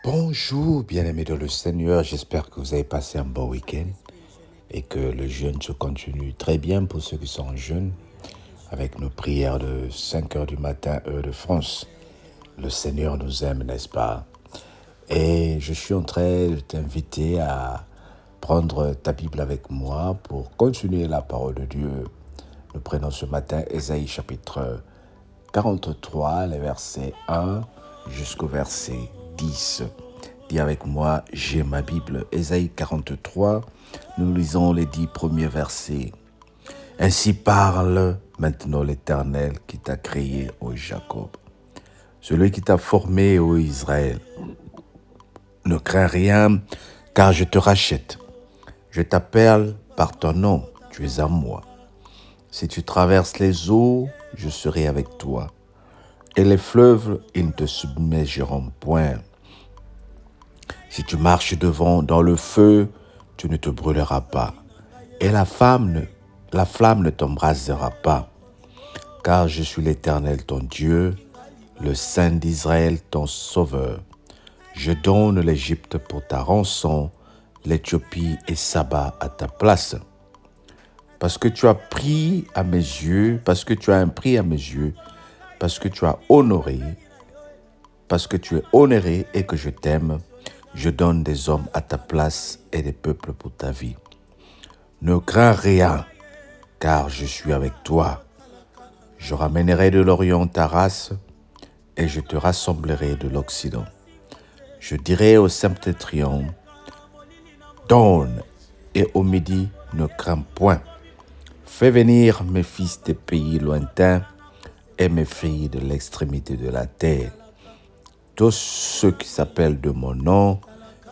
Bonjour, bien-aimés de le Seigneur. J'espère que vous avez passé un bon week-end et que le jeûne se continue très bien pour ceux qui sont en jeûne avec nos prières de 5 heures du matin, heure de France. Le Seigneur nous aime, n'est-ce pas? Et je suis en train de t'inviter à prendre ta Bible avec moi pour continuer la parole de Dieu. Nous prenons ce matin Ésaïe chapitre 43, les versets 1 jusqu'au verset 10. Dis avec moi, j'ai ma Bible. Ésaïe 43, nous lisons les 10 premiers versets. Ainsi parle maintenant l'Éternel qui t'a créé, ô Jacob, celui qui t'a formé, ô Israël. Ne crains rien, car je te rachète. Je t'appelle par ton nom, tu es à moi. Si tu traverses les eaux, je serai avec toi. Et les fleuves, ils ne te submergeront point. Si tu marches devant dans le feu, tu ne te brûleras pas. Et la flamme ne t'embrasera pas. Car je suis l'Éternel ton Dieu, le Saint d'Israël ton Sauveur. Je donne l'Égypte pour ta rançon, l'Éthiopie et Saba à ta place. Parce que tu as pris à mes yeux, parce que tu as un prix à mes yeux, parce que tu es honoré et que je t'aime, je donne des hommes à ta place et des peuples pour ta vie. Ne crains rien, car je suis avec toi. Je ramènerai de l'Orient ta race et je te rassemblerai de l'Occident. Je dirai au septentrion, donne, et au midi, ne crains point. Fais venir mes fils des pays lointains et mes filles de l'extrémité de la terre. Tous ceux qui s'appellent de mon nom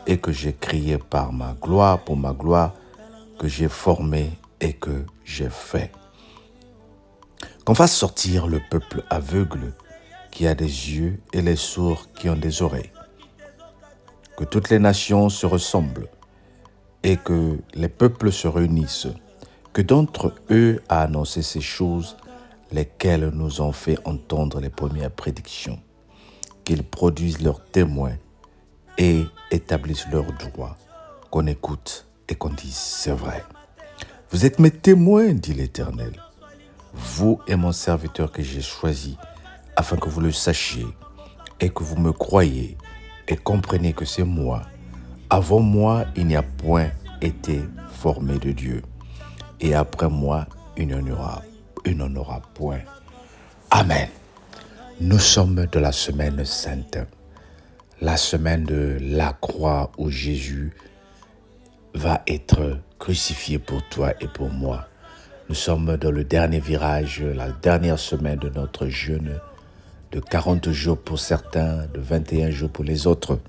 et que j'ai créé pour ma gloire, que j'ai formé et que j'ai fait. Qu'on fasse sortir le peuple aveugle qui a des yeux et les sourds qui ont des oreilles. Que toutes les nations se ressemblent et que les peuples se réunissent. Que d'entre eux a annoncé ces choses, lesquelles nous ont fait entendre les premières prédictions. Qu'ils produisent leurs témoins et établissent leurs droits, qu'on écoute et qu'on dise c'est vrai. Vous êtes mes témoins, dit l'Éternel, vous et mon serviteur que j'ai choisi, afin que vous le sachiez et que vous me croyez et compreniez que c'est moi. Avant moi, il n'y a point été formé de Dieu, et après moi, il n'en aura point. Amen. Nous sommes de la semaine sainte, la semaine de la croix où Jésus va être crucifié pour toi et pour moi. Nous sommes dans le dernier virage, la dernière semaine de notre jeûne, de 40 jours pour certains, de 21 jours pour les autres.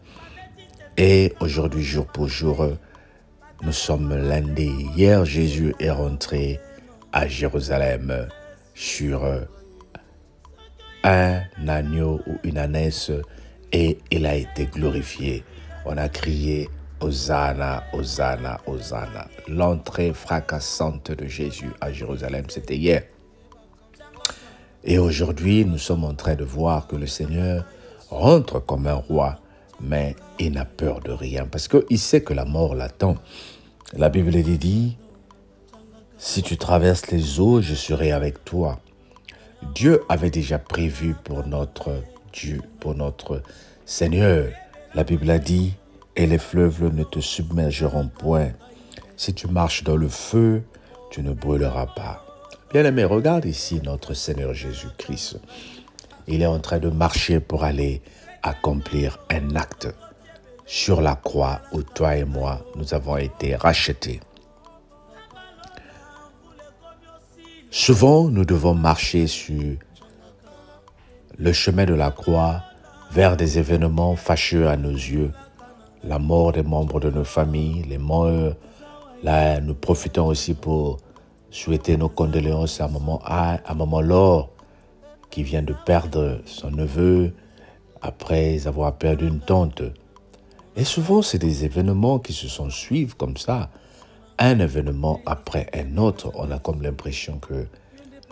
Et aujourd'hui, jour pour jour, nous sommes lundi. Hier, Jésus est rentré à Jérusalem sur un agneau ou une ânesse et il a été glorifié. On a crié Hosanna, Hosanna, Hosanna. L'entrée fracassante de Jésus à Jérusalem, c'était hier. Et aujourd'hui, nous sommes en train de voir que le Seigneur rentre comme un roi, mais il n'a peur de rien parce qu'il sait que la mort l'attend. La Bible dit, si tu traverses les eaux, je serai avec toi. Dieu avait déjà prévu pour notre Dieu, pour notre Seigneur. La Bible a dit, et les fleuves ne te submergeront point. Si tu marches dans le feu, tu ne brûleras pas. Bien-aimé, regarde ici notre Seigneur Jésus-Christ. Il est en train de marcher pour aller accomplir un acte sur la croix où toi et moi, nous avons été rachetés. Souvent, nous devons marcher sur le chemin de la croix vers des événements fâcheux à nos yeux, la mort des membres de nos familles, les morts. Là, nous profitons aussi pour souhaiter nos condoléances à maman Laure, qui vient de perdre son neveu après avoir perdu une tante. Et souvent, c'est des événements qui se suivent comme ça, un événement après un autre. On a comme l'impression que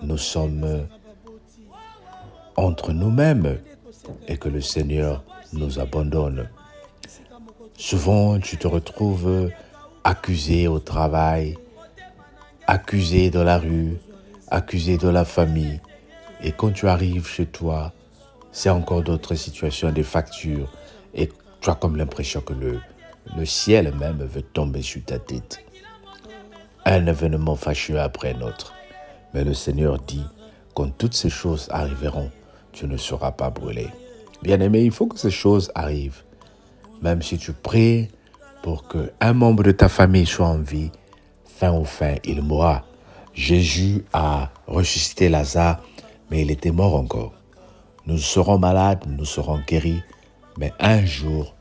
nous sommes entre nous-mêmes et que le Seigneur nous abandonne. Souvent, tu te retrouves accusé au travail, accusé dans la rue, accusé de la famille. Et quand tu arrives chez toi, c'est encore d'autres situations, des factures. Et tu as comme l'impression que le ciel même veut tomber sur ta tête. Un événement fâcheux après un autre. Mais le Seigneur dit, quand toutes ces choses arriveront, tu ne seras pas brûlé. Bien-aimé, il faut que ces choses arrivent. Même si tu pries pour qu'un membre de ta famille soit en vie, fin ou fin, il mourra. Jésus a ressuscité Lazare, mais il était mort encore. Nous serons malades, nous serons guéris, mais un jour,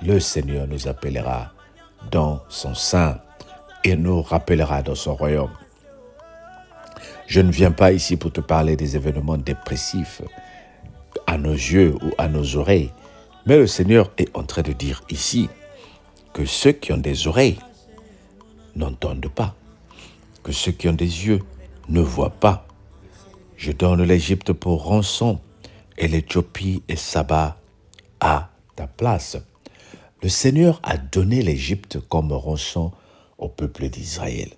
le Seigneur nous appellera dans son sein et nous rappellera dans son royaume. Je ne viens pas ici pour te parler des événements dépressifs à nos yeux ou à nos oreilles, mais le Seigneur est en train de dire ici que ceux qui ont des oreilles n'entendent pas, que ceux qui ont des yeux ne voient pas. Je donne l'Égypte pour rançon et l'Éthiopie et Saba à ta place. Le Seigneur a donné l'Égypte comme rançon au peuple d'Israël.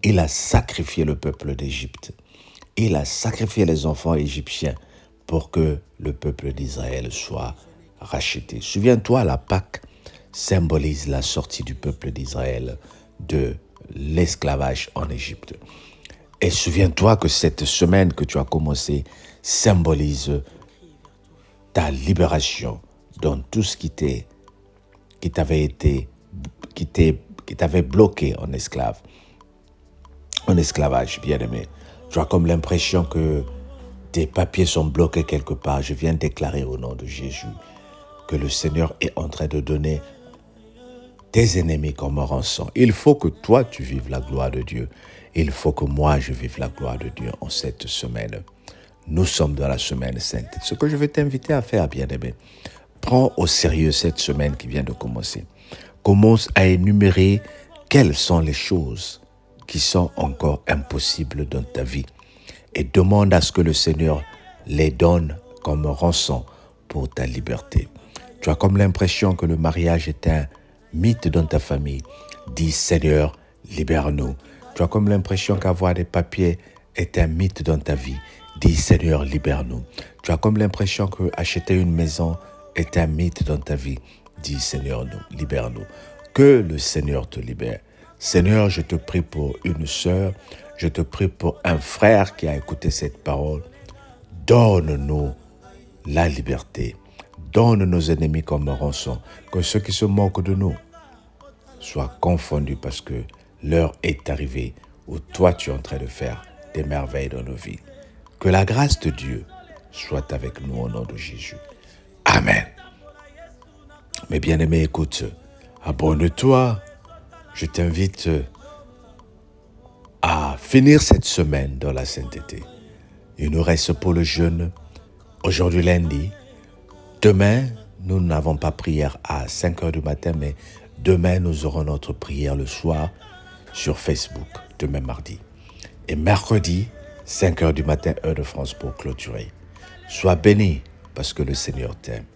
Il a sacrifié le peuple d'Égypte. Il a sacrifié les enfants égyptiens pour que le peuple d'Israël soit racheté. Souviens-toi, la Pâque symbolise la sortie du peuple d'Israël de l'esclavage en Égypte. Et souviens-toi que cette semaine que tu as commencé symbolise ta libération dans tout ce qui t'avait bloqué en esclavage, bien-aimé. Tu as comme l'impression que tes papiers sont bloqués quelque part. Je viens déclarer au nom de Jésus que le Seigneur est en train de donner tes ennemis comme rançon. Il faut que toi, tu vives la gloire de Dieu. Il faut que moi, je vive la gloire de Dieu en cette semaine. Nous sommes dans la semaine sainte. Ce que je vais t'inviter à faire, bien-aimé, prends au sérieux cette semaine qui vient de commencer. Commence à énumérer quelles sont les choses qui sont encore impossibles dans ta vie et demande à ce que le Seigneur les donne comme rançon pour ta liberté. Tu as comme l'impression que le mariage est un mythe dans ta famille. Dis, Seigneur, libère-nous. Tu as comme l'impression qu'avoir des papiers est un mythe dans ta vie. Dis, Seigneur, libère-nous. Tu as comme l'impression qu'acheter une maison est un mythe dans ta vie. Dis, Seigneur, libère-nous. Que le Seigneur te libère. Seigneur, je te prie pour une sœur, je te prie pour un frère qui a écouté cette parole. Donne-nous la liberté. Donne nos ennemis comme rançon. Que ceux qui se moquent de nous soient confondus parce que l'heure est arrivée où toi tu es en train de faire des merveilles dans nos vies. Que la grâce de Dieu soit avec nous au nom de Jésus. Amen. Mes bien-aimés, écoute, abonne-toi. Je t'invite à finir cette semaine dans la sainteté. Il nous reste pour le jeûne aujourd'hui lundi. Demain, nous n'avons pas prière à 5h du matin, mais demain, nous aurons notre prière le soir sur Facebook, demain mardi. Et mercredi, 5h du matin, heure de France pour clôturer. Sois béni parce que le Seigneur t'aime.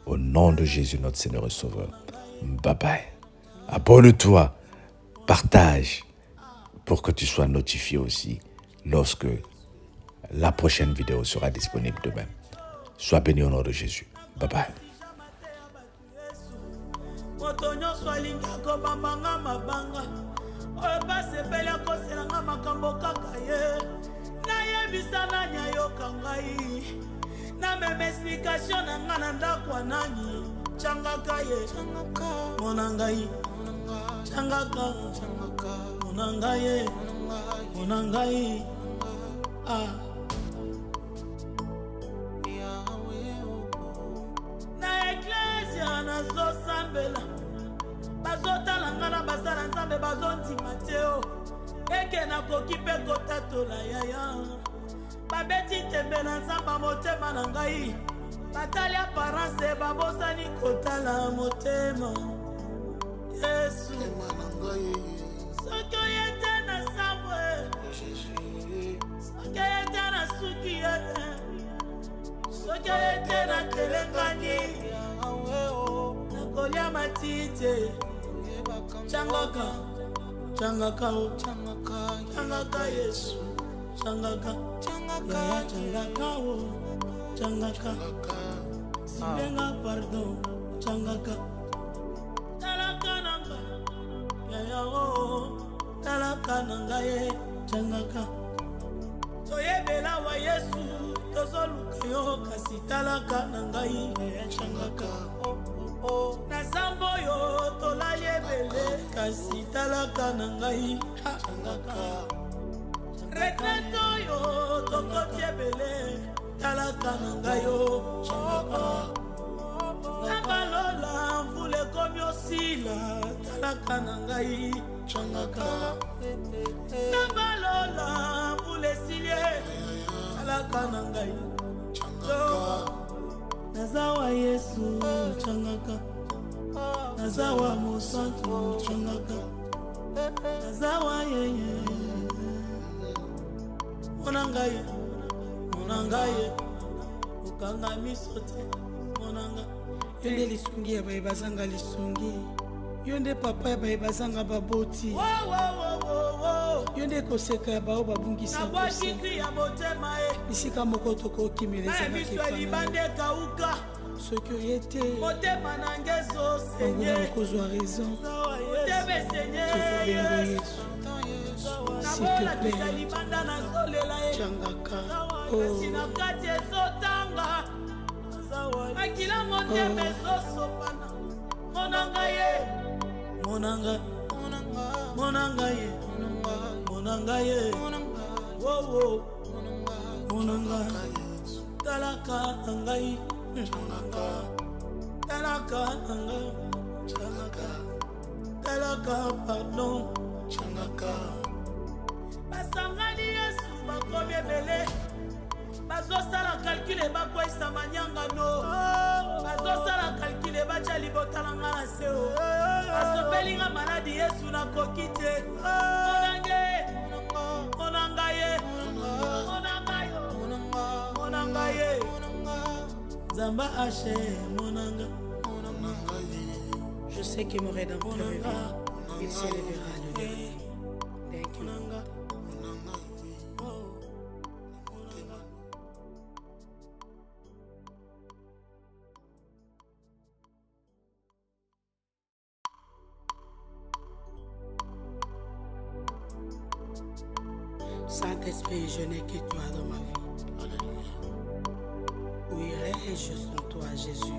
Au nom de Jésus, notre Seigneur et Sauveur. Bye bye. Abonne-toi. Partage pour que tu sois notifié aussi lorsque la prochaine vidéo sera disponible demain. Sois béni au nom de Jésus. Bye bye. Changaka, Monangaye, Monangaye, na Ecclesia na zo sambela, bazota langana basala nzambe bazonti Mateo, eke na kokipe kotatola yaya, babeti tembela nzamba motema na ngai, batali aparance babosani kotala motema. Yesu, soki oyete na sabwe, soki oyete na suki, soki oyete na telengani, kolia matite changaka changaka o changaka Yesu changaka changaka o changaka silenga pardon changaka talaka nanga ya o talaka nanga ye changaka toyebela wa Yesu tozoluka yo kasi talaka nanga ye changaka nazambo yo tolali ebele kasi talaka na ngai retreto yo tokoti ebele talaka na ngai yo nabalola mvula ekomi osila talaka na ngai nabalola mvula esilie talaka na ngai nazawa Yesu changaka nazawa mosantu changaka nazawa yeye monangaye ukanga misote monanga yonde lisungi ya baye bazanga lisungi yonde papa ya baye bazanga baboti yonde koseka ya bao babungisa nabwakikri ya motema bisika moko tokokimelezalibande kauka soki oye te motema nange ezosenye okozwa raison motema esenye Yesu nabolakisa libanda nazolela changaka kasi na kati ezotanga makila motema ezosopana monanga ye monanga ye monanga ye wowo monanga talaka na ngai talaka na ngai talaka pardon basangani Yesu bakomi ebele bazosala kalkule bakwesa manyangano bazosala kalkule batya libotalanga na se o basopelinga maladi Yesu nakoki te monanga ye Zamba Haché monanga je sais que mon rédempteur revient il s'élèvera le dernier thank you Saint-Esprit, je n'ai que toi dans ma vie. Où irais-je sans toi, Jésus?